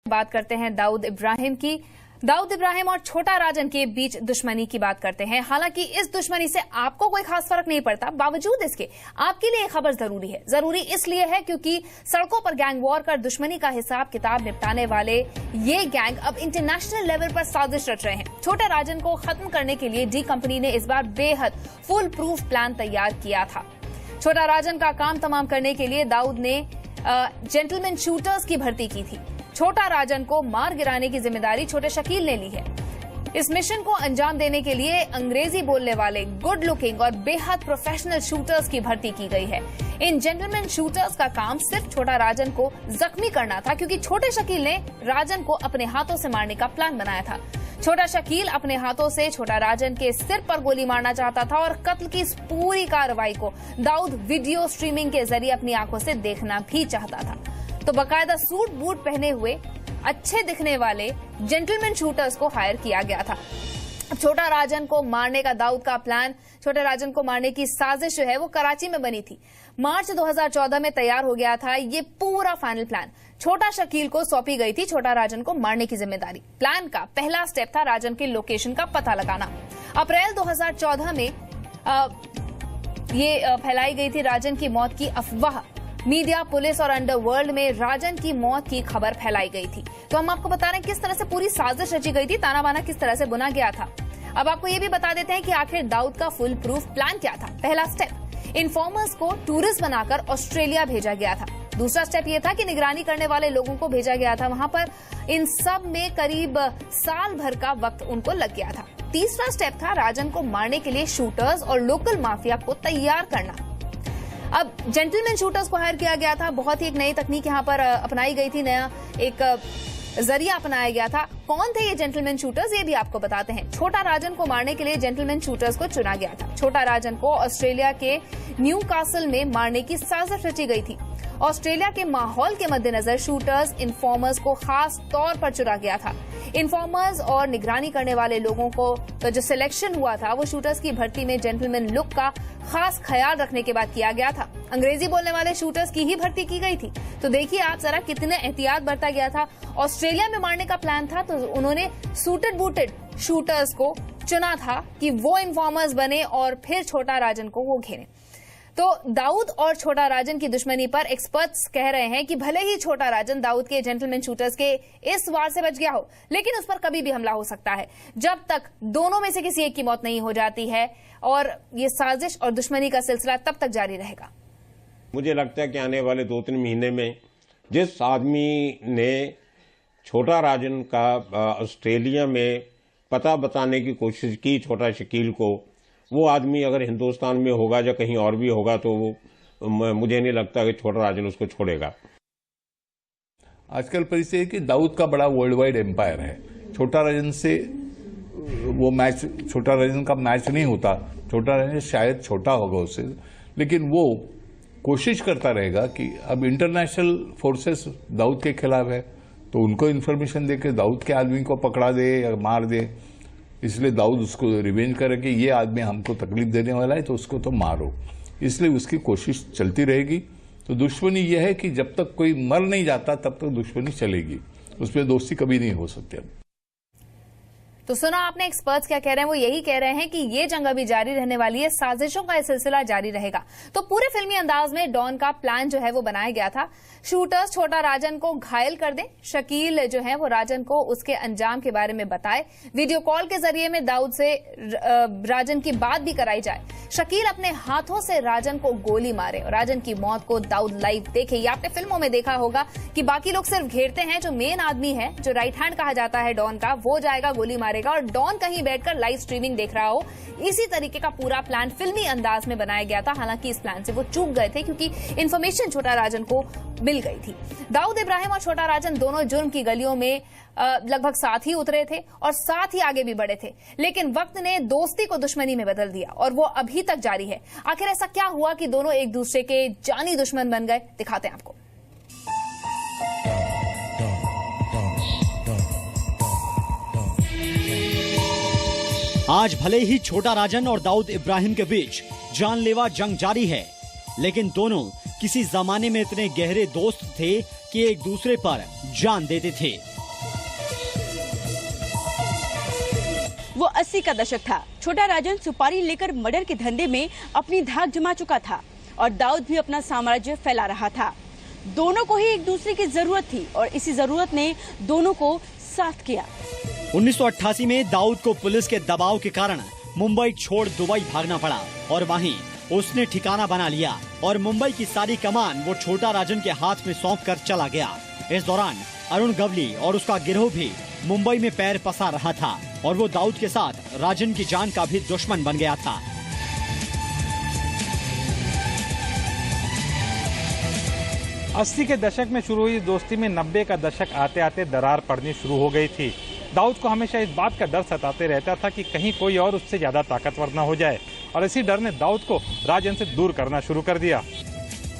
बात करते हैं दाऊद इब्राहिम की। दाऊद इब्राहिम और छोटा राजन के बीच दुश्मनी की बात करते हैं। हालांकि इस दुश्मनी से आपको कोई खास फर्क नहीं पड़ता, बावजूद इसके आपके लिए खबर जरूरी है। जरूरी इसलिए है क्योंकि सड़कों पर गैंग वॉर कर दुश्मनी का हिसाब किताब निपटाने वाले ये गैंग अब इंटरनेशनल लेवल पर साजिश रच रहे हैं। छोटा राजन को खत्म करने के लिए डी कंपनी ने इस बार बेहद फुल प्रूफ प्लान तैयार किया था। छोटा राजन का काम तमाम करने के लिए दाऊद ने जेंटलमैन शूटर्स की भर्ती की थी। छोटा राजन को मार गिराने की जिम्मेदारी छोटे शकील ने ली है। इस मिशन को अंजाम देने के लिए अंग्रेजी बोलने वाले गुड लुकिंग और बेहद प्रोफेशनल शूटर्स की भर्ती की गई है। इन जेंटलमैन शूटर्स का काम सिर्फ छोटा राजन को जख्मी करना था, क्योंकि छोटे शकील ने राजन को अपने हाथों से मारने का प्लान बनाया था। छोटा शकील अपने हाथों से छोटा राजन के सिर पर गोली मारना चाहता था और कत्ल की इस पूरी कार्रवाई को दाऊद वीडियो स्ट्रीमिंग के जरिए अपनी आंखों से देखना भी चाहता था। तो बाकायदा सूट बूट पहने हुए अच्छे दिखने वाले जेंटलमैन शूटर्स को हायर किया गया था। छोटा राजन को मारने का दाऊद का प्लान, छोटे राजन को मारने की साजिश जो है वो कराची में बनी थी। मार्च 2014 में तैयार हो गया था ये पूरा फाइनल प्लान। छोटा शकील को सौंपी गई थी छोटा राजन को मारने की जिम्मेदारी। प्लान का पहला स्टेप था राजन के लोकेशन का पता लगाना। अप्रैल 2014 में ये फैलाई गई थी राजन की मौत की अफवाह। मीडिया, पुलिस और अंडरवर्ल्ड में राजन की मौत की खबर फैलाई गई थी। तो हम आपको बता रहे हैं किस तरह से पूरी साजिश रची गई थी, ताना बाना किस तरह से बुना गया था। अब आपको ये भी बता देते हैं कि आखिर दाऊद का फुल प्रूफ प्लान क्या था। पहला स्टेप, इन्फॉर्मर्स को टूरिस्ट बनाकर ऑस्ट्रेलिया भेजा गया था। दूसरा स्टेप ये था कि निगरानी करने वाले लोगों को भेजा गया था। वहां पर इन सब में करीब साल भर का वक्त उनको लग गया था। तीसरा स्टेप था राजन को मारने के लिए शूटर्स और लोकल माफिया को तैयार करना। अब जेंटलमैन शूटर्स को हायर किया गया था। बहुत ही एक नई तकनीक यहाँ पर अपनाई गई थी, नया एक जरिया अपनाया गया था। कौन थे ये जेंटलमैन शूटर्स, ये भी आपको बताते हैं। छोटा राजन को मारने के लिए जेंटलमैन शूटर्स को चुना गया था। छोटा राजन को ऑस्ट्रेलिया के न्यू कासल में मारने की साजिश रची गई थी। ऑस्ट्रेलिया के माहौल के मद्देनजर शूटर्स, इन्फॉर्मर्स को खास तौर पर चुना गया था। इन्फॉर्मर्स और निगरानी करने वाले लोगों को तो जो सिलेक्शन हुआ था वो शूटर्स की भर्ती में जेंटलमैन लुक का खास ख्याल रखने के बाद किया गया था। अंग्रेजी बोलने वाले शूटर्स की ही भर्ती की गई थी। तो देखिए आप जरा कितने एहतियात बरता गया था। ऑस्ट्रेलिया में मारने का प्लान था तो उन्होंने सूटेड बूटेड शूटर्स को चुना था कि वो इन्फॉर्मर्स बने और फिर छोटा राजन को वो घेरे। तो दाऊद और छोटा राजन की दुश्मनी पर एक्सपर्ट्स कह रहे हैं कि भले ही छोटा राजन दाऊद के जेंटलमैन शूटर्स के इस वार से बच गया हो, लेकिन उस पर कभी भी हमला हो सकता है जब तक दोनों में से किसी एक की मौत नहीं हो जाती है, और ये साजिश और दुश्मनी का सिलसिला तब तक जारी रहेगा। मुझे लगता है कि आने वाले 2-3 महीने में जिस आदमी ने छोटा राजन का ऑस्ट्रेलिया में पता बताने की कोशिश की छोटा शकील को, वो आदमी अगर हिंदुस्तान में होगा या कहीं और भी होगा तो वो मुझे नहीं लगता कि छोटा राजन उसको छोड़ेगा। आजकल परिस्थिति है कि दाऊद का बड़ा वर्ल्ड वाइड एम्पायर है। छोटा राजन से वो मैच, छोटा राजन का मैच नहीं होता। छोटा राजन शायद छोटा होगा उससे, लेकिन वो कोशिश करता रहेगा कि अब इंटरनेशनल फोर्सेस दाऊद के खिलाफ है तो उनको इन्फॉर्मेशन देकर दाऊद के आदमी को पकड़ा दे या मार दे। इसलिए दाऊद उसको रिवेंज करे कि ये आदमी हमको तकलीफ देने वाला है तो उसको तो मारो। इसलिए उसकी कोशिश चलती रहेगी। तो दुश्मनी यह है कि जब तक कोई मर नहीं जाता तब तक दुश्मनी चलेगी, उसमें दोस्ती कभी नहीं हो सकती। तो सुना आपने एक्सपर्ट्स क्या कह रहे हैं। वो यही कह रहे हैं कि ये जंग अभी जारी रहने वाली है, साजिशों का सिलसिला जारी रहेगा। तो पूरे फिल्मी अंदाज में डॉन का प्लान जो है वो बनाया गया था। शूटर्स छोटा राजन को घायल कर दें, शकील जो है वो राजन को उसके अंजाम के बारे में बताए, वीडियो कॉल के जरिए में दाऊद से राजन की बात भी कराई जाए, शकील अपने हाथों से राजन को गोली मारे और राजन की मौत को दाऊद लाइव देखे। ये आपने फिल्मों में देखा होगा कि बाकी लोग सिर्फ घेरते हैं, जो मेन आदमी है, जो राइट हैंड कहा जाता है डॉन का, वो जाएगा गोली मारेगा और डॉन कहीं बैठकर लाइव स्ट्रीमिंग देख रहा हो। इसी तरीके का पूरा प्लान फिल्मी अंदाज में बनाया गया था। हालांकि इस प्लान से वो चूक गए थे क्योंकि इन्फॉर्मेशन छोटा राजन को मिल गई थी। दाऊद इब्राहिम और छोटा राजन दोनों जुर्म की गलियों में लगभग साथ ही उतरे थे और साथ ही आगे भी बढ़े थे, लेकिन वक्त ने दोस्ती को दुश्मनी में बदल दिया और वो अभी तक जारी है। आखिर ऐसा क्या हुआ कि दोनों एक दूसरे के जानी दुश्मन बन गए, दिखाते हैं आपको। आज भले ही छोटा राजन और दाऊद इब्राहिम के बीच जानलेवा जंग जारी है, लेकिन दोनों किसी जमाने में इतने गहरे दोस्त थे कि एक दूसरे पर जान देते थे। वो 80 का दशक था। छोटा राजन सुपारी लेकर मर्डर के धंधे में अपनी धाक जमा चुका था और दाऊद भी अपना साम्राज्य फैला रहा था। दोनों को ही एक दूसरे की जरूरत थी और इसी जरूरत ने दोनों को साथ किया। 1988 में दाऊद को पुलिस के दबाव के कारण मुंबई छोड़ दुबई भागना पड़ा और वहीं उसने ठिकाना बना लिया और मुंबई की सारी कमान वो छोटा राजन के हाथ में सौंप कर चला गया। इस दौरान अरुण गवली और उसका गिरोह भी मुंबई में पैर पसार रहा था और वो दाऊद के साथ राजन की जान का भी दुश्मन बन गया था। अस्सी के दशक में शुरू हुई दोस्ती में 90 का दशक आते आते दरार पड़नी शुरू हो गई थी। दाऊद को हमेशा इस बात का डर सताते रहता था कि कहीं कोई और उससे ज्यादा ताकतवर न हो जाए और इसी डर ने दाऊद को राजन से दूर करना शुरू कर दिया।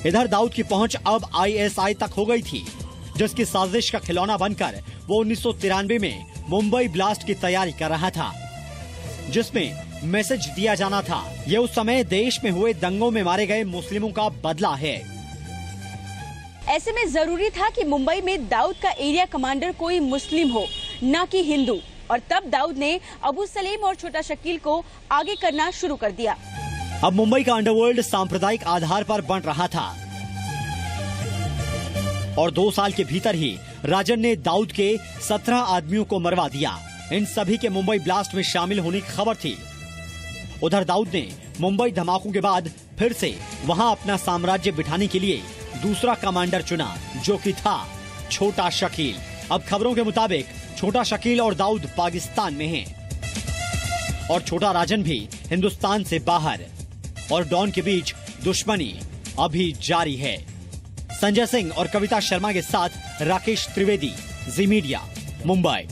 इधर दाऊद की पहुंच अब आईएसआई तक हो गई थी, जिसकी साजिश का खिलौना बनकर वो 1993 में मुंबई ब्लास्ट की तैयारी कर रहा था, जिसमें मैसेज दिया जाना था ये उस समय देश में हुए दंगों में मारे गए मुस्लिमों का बदला है। ऐसे में जरूरी था कि मुंबई में दाऊद का एरिया कमांडर कोई मुस्लिम हो, न कि हिंदू, और तब दाऊद ने अबू सलीम और छोटा शकील को आगे करना शुरू कर दिया। अब मुंबई का अंडरवर्ल्ड सांप्रदायिक आधार पर बन रहा था और 2 साल के भीतर ही राजन ने दाऊद के 17 आदमियों को मरवा दिया। इन सभी के मुंबई ब्लास्ट में शामिल होने की खबर थी। उधर दाऊद ने मुंबई धमाकों के बाद फिर से वहां अपना साम्राज्य बिठाने के लिए दूसरा कमांडर चुना, जो कि था छोटा शकील। अब खबरों के मुताबिक छोटा शकील और दाऊद पाकिस्तान में हैं और छोटा राजन भी हिंदुस्तान से बाहर, और डॉन के बीच दुश्मनी अभी जारी है। संजय सिंह और कविता शर्मा के साथ राकेश त्रिवेदी, जी मीडिया, मुंबई।